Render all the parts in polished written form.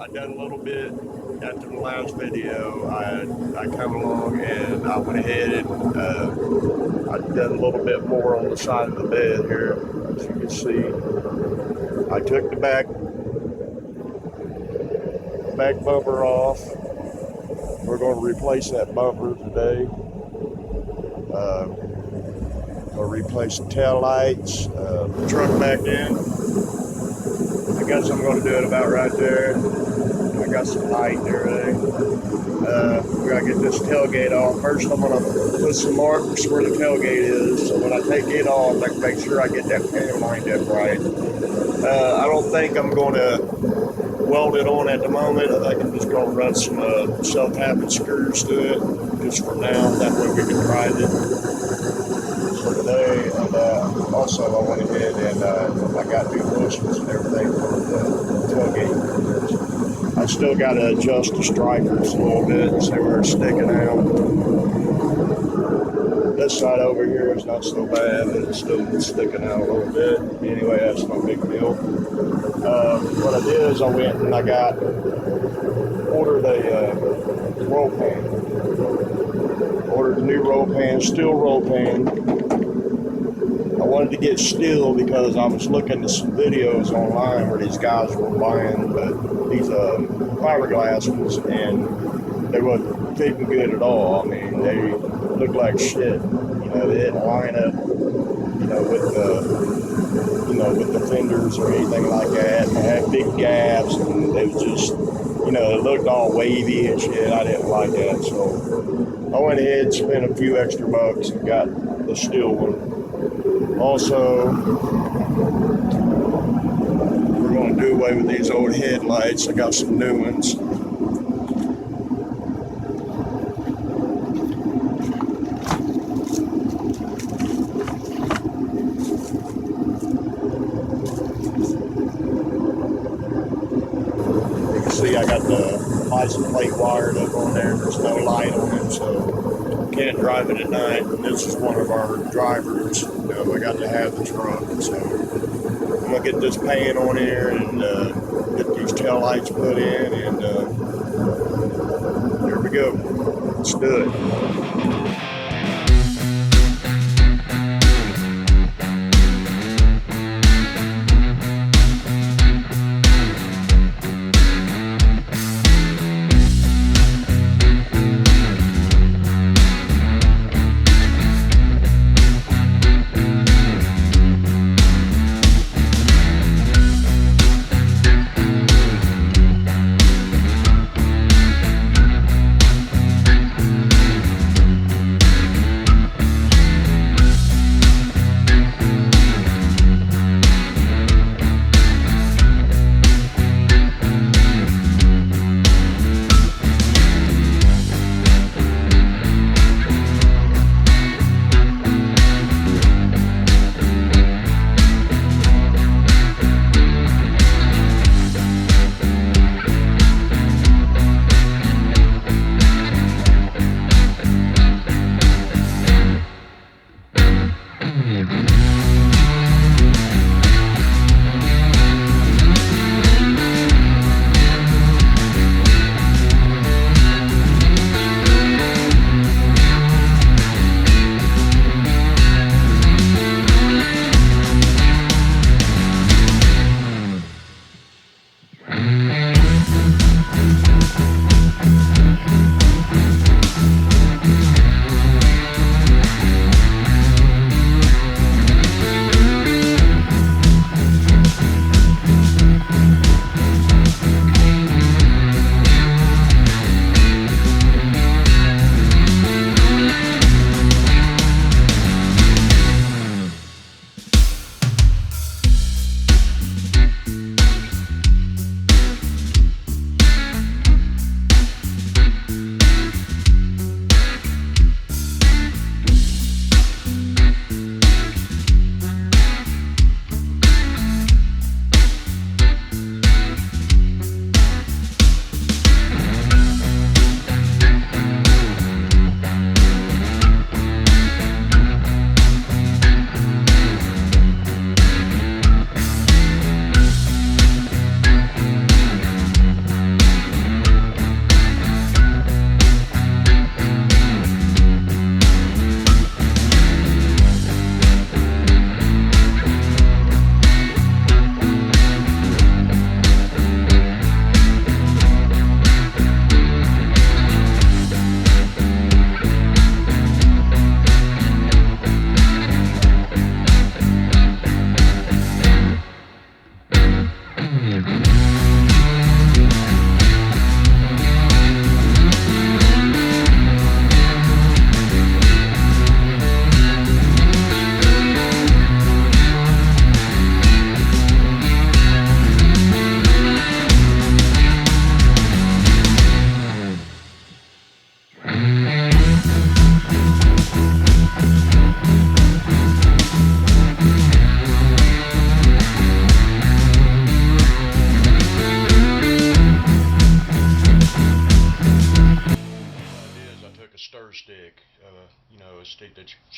I done a little bit after the last video. I come along and I went ahead and I done a little bit more on the side of the bed here. As you can see, I took the back bumper off. We're going to replace that bumper today. We'll replace the tail lights, the truck back in. I guess I'm going to do it about right there. I got some light and everything. We got to get this tailgate off. First, I'm going to put some marks where the tailgate is, so when I take it off, I can make sure I get that pan lined up right. I don't think I'm going to weld it on at the moment. I think I'm just going to run some self-tapping screws to it, just for now. That way we can drive it for today. And also, I went ahead and I got new bushings and everything for the tailgate. I still got to adjust the strikers a little bit and see where it's sticking out. This side over here is not so bad, but it's still sticking out a little bit. Anyway, that's no big deal. What I did is I went and I ordered a roll pan. Ordered a new roll pan, steel roll pan. I wanted to get steel because I was looking at some videos online where these guys were buying these fiberglass ones, and they wasn't fitting good at all. I mean, they looked like shit. You know, they didn't line up, with the fenders or anything like that. They had big gaps, and they was just, it looked all wavy and shit. I didn't like that, so I went ahead and spent a few extra bucks and got the steel one. Also, we're going to do away with these old headlights. I got some new ones. You can see I got the license plate wired up on there. There's no light on it, so can't drive it at night. And this is one of our drivers. I got to have the truck, so I'm gonna get this pan on here and get these tail lights put in, and there we go. Let's do it.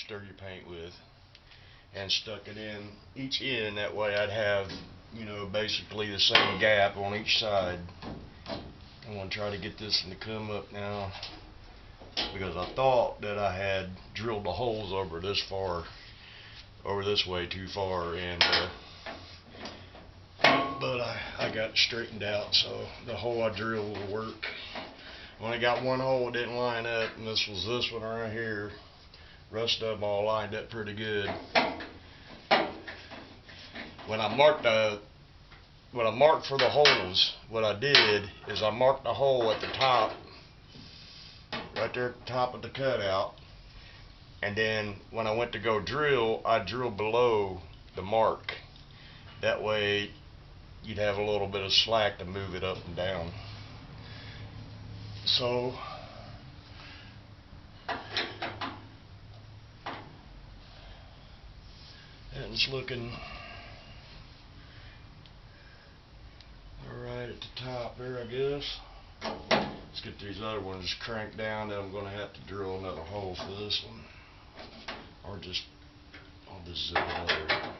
stir your paint with, and stuck it in each end. That way I'd have, you know, basically the same gap on each side. I'm going to try to get this one to come up now, because I thought that I had drilled the holes over this way too far, and but I got it straightened out, so the hole I drilled will work. When I got one hole it didn't line up, and this was this one right here. Rest of them all lined up pretty good. When I marked for the holes, what I did is I marked the hole at the top, right there at the top of the cutout, and then when I went to go drill, I drilled below the mark. That way you'd have a little bit of slack to move it up and down. So it's looking alright at the top there, I guess. Let's get these other ones cranked down, then I'm going to have to drill another hole for this one. Or I'll just zip another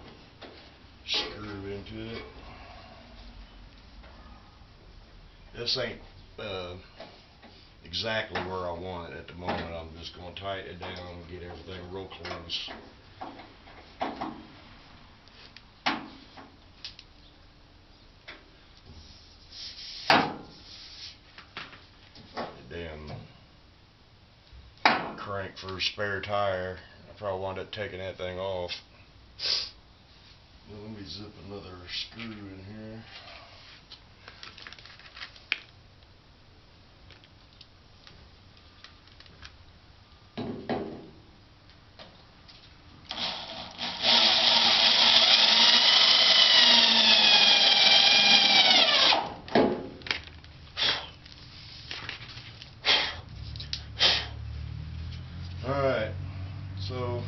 screw into it. This ain't exactly where I want it at the moment. I'm just going to tighten it down and get everything real close. Damn crank for a spare tire. I probably wound up taking that thing off. Let me zip another screw in here. Alright, so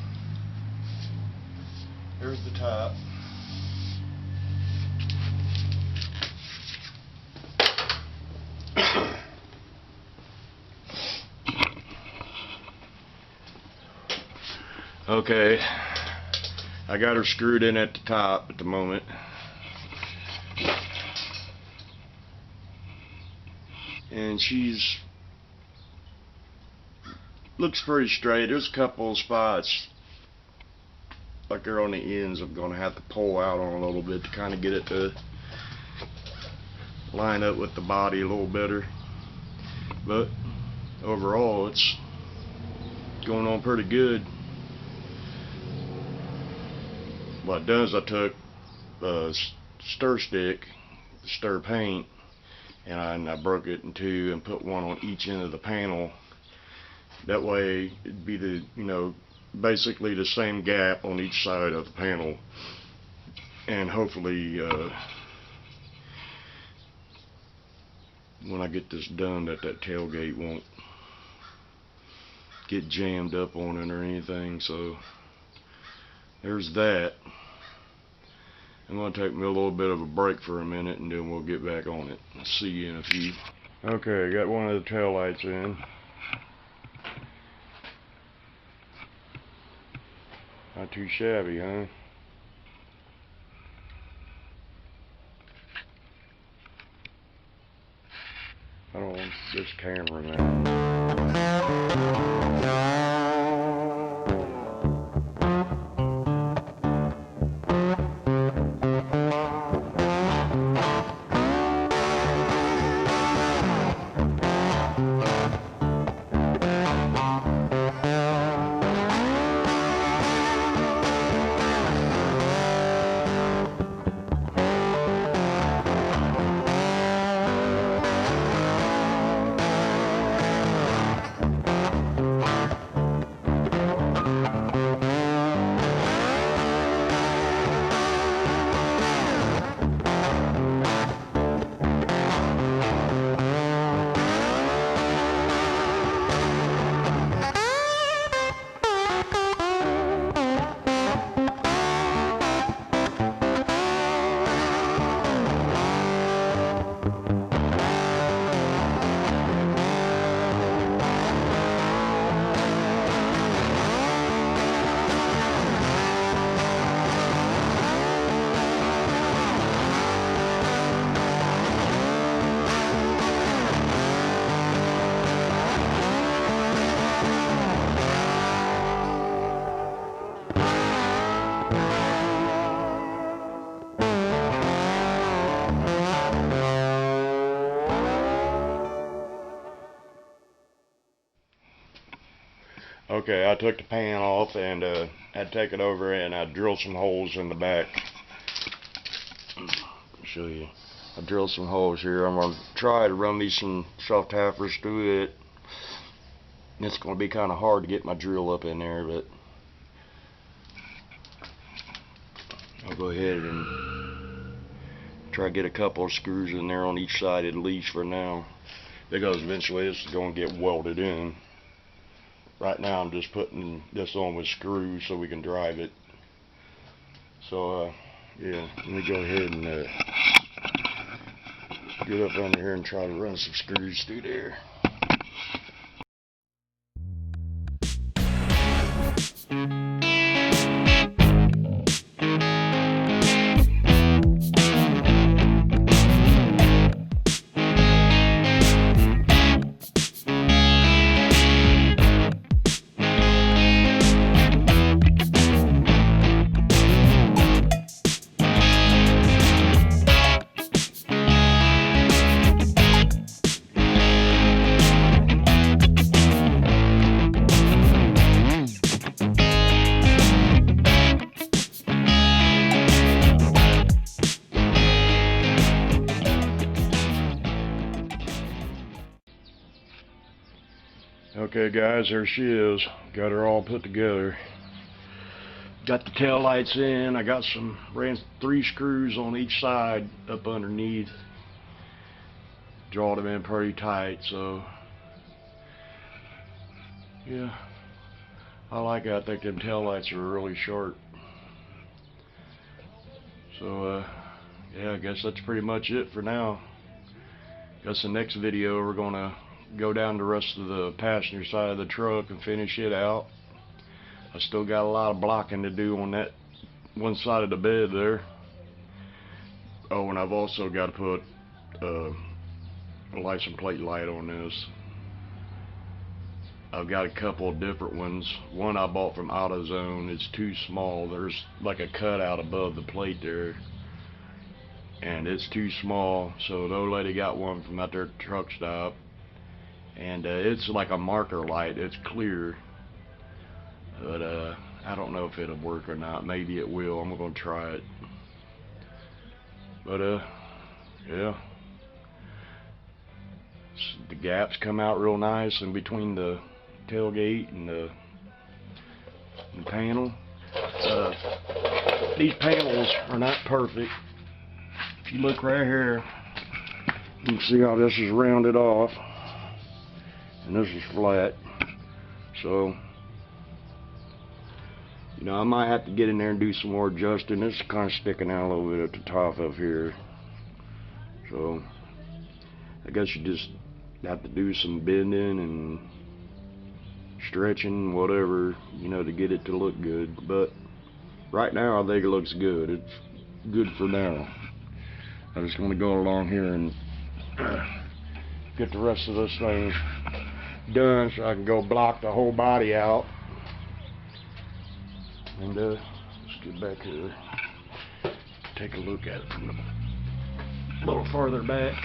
here's the top. Okay, I got her screwed in at the top at the moment. And she's looks pretty straight. There's a couple of spots like they're on the ends I'm going to have to pull out on a little bit to kind of get it to line up with the body a little better, but overall it's going on pretty good. What I done is I took a stir stick, stir paint, and I broke it in two and put one on each end of the panel. That way it'd be the, you know, basically the same gap on each side of the panel, and hopefully when I get this done that tailgate won't get jammed up on it or anything. So there's that. I'm going to take me a little bit of a break for a minute and then we'll get back on it. I'll see you in a few. Okay, got one of the tail lights in. Not too shabby, huh? I don't want this camera now. Okay, I took the pan off and I take it over and I drilled some holes in the back. I'll show you. I drilled some holes here. I'm going to try to run these some soft heifers through it. It's going to be kind of hard to get my drill up in there, but I'll go ahead and try to get a couple of screws in there on each side at least for now, because eventually it's going to get welded in. Right now I'm just putting this on with screws so we can drive it. So yeah, let me go ahead and get up under here and try to run some screws through there. Okay guys, there she is. Got her all put together. Got the tail lights in. I ran 3 screws on each side up underneath. Drawed them in pretty tight, so yeah, I like it. I think them tail lights are really short. So yeah, I guess that's pretty much it for now. Guess the next video we're gonna go down the rest of the passenger side of the truck and finish it out. I still got a lot of blocking to do on that one side of the bed there. Oh, and I've also got to put a license plate light on this. I've got a couple of different ones. One I bought from AutoZone. It's too small. There's like a cutout above the plate there, and it's too small. So the old lady got one from out there at the truck stop, and it's like a marker light. It's clear, but I don't know if it'll work or not. Maybe it will. I'm gonna try it. But yeah, the gaps come out real nice in between the tailgate and the panel. These panels are not perfect. If you look right here, you can see how this is rounded off and this is flat. So, you know, I might have to get in there and do some more adjusting. This is kind of sticking out a little bit at the top of here. So, I guess you just have to do some bending and stretching, whatever, you know, to get it to look good. But right now, I think it looks good. It's good for now. I'm just going to go along here and get the rest of this thing done so I can go block the whole body out. And let's get back here, take a look at it from a little farther back.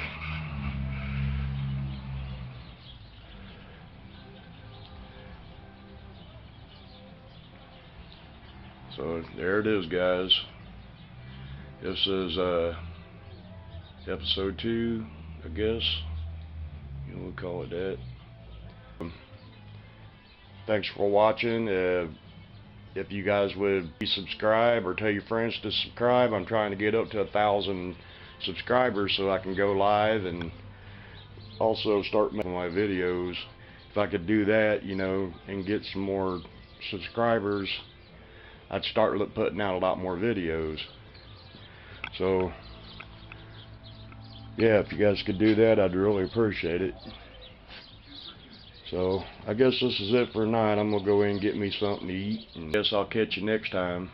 So there it is, guys. This is episode 2, I guess. You know, we'll call it that. Thanks for watching. If you guys would subscribe or tell your friends to subscribe, I'm trying to get up to 1,000 subscribers so I can go live and also start making my videos. If I could do that, you know, and get some more subscribers, I'd start putting out a lot more videos. So yeah, if you guys could do that, I'd really appreciate it. So I guess this is it for tonight. I'm gonna go in and get me something to eat, and I guess I'll catch you next time.